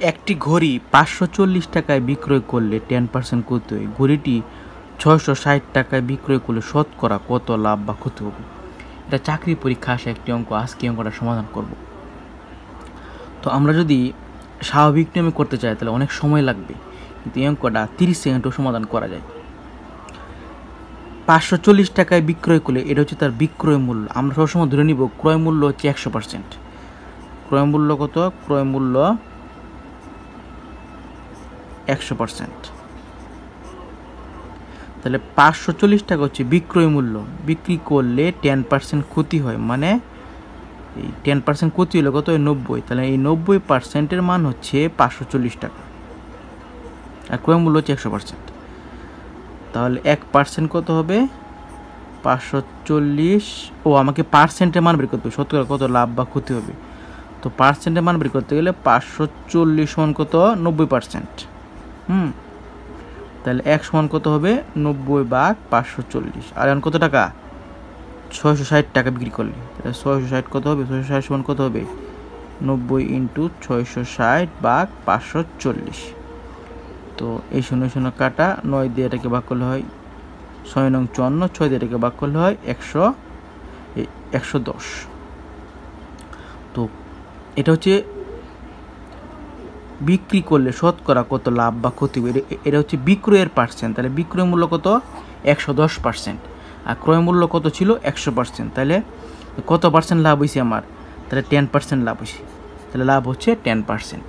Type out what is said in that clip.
একটি ঘড়ি 540 টাকায় বিক্রয় করলে 10% ক্ষতি হয়। ঘড়িটি 660 টাকায় বিক্রয় করলে শতকরা কত লাভ বা ক্ষতি হবে? এটা চাকরি পরীক্ষা আসে একটি অঙ্ক। আজকে অঙ্কটা সমাধান করব। তো আমরা যদি স্বাভাবিক নিয়মে করতে চাই তাহলে অনেক সময় লাগবে, কিন্তু এই অঙ্কটা 30 সেকেন্ডও সমাধান করা যায়। 540 টাকায় বিক্রয় করলে এটা হচ্ছে তার বিক্রয় মূল্য। আমরা সবসময় ধরে নিব ক্রয় মূল্য হচ্ছে 100%। ক্রয় মূল্য কত? ক্রয় মূল্য 100%। তাহলে 540 টাকা হচ্ছে বিক্রয় মূল্য। বিক্রি করলে 10% ক্ষতি হয়, মানে এই 10% ক্ষতি হলে কত হয়? 90। তাহলে এই 90%-এর মান হচ্ছে 540 টাকা, আর ক্রয় মূল্য হচ্ছে 100%। তাহলে 1% কত হবে? 540। আমাকে পার্সেন্টের মান বের করতে হবে, শতকরা কত লাভ বা ক্ষতি হবে। তো পার্সেন্টের মান বের করতে গেলে 540 সমান কত? 90%। তাহলে 1 সমান কত হবে? 90/540। আর এখন কত টাকা? 660 টাকা বিক্রি করলে, তাহলে 660 কত হবে? 660 সমান কত হবে? 90 × 660/540। তো এই 0 0 কাটা, 9 দিয়ে এটাকে ভাগ করলে হয় 6 নং 54, 6 দিয়ে এটাকে ভাগ করলে হয় 110। তো এটা হচ্ছে বিক্রি করলে শতকরা কত লাভ বা ক্ষতি হবে। এটা হচ্ছে বিক্রয়ের পার্সেন্ট। তাহলে বিক্রয় মূল্য কত? 110%। আর ক্রয় মূল্য কত ছিল? 100%। তাহলে কত পার্সেন্ট লাভ হয়েছে আমার? তাহলে 10% লাভ হয়েছে। তাহলে লাভ হচ্ছে 10%।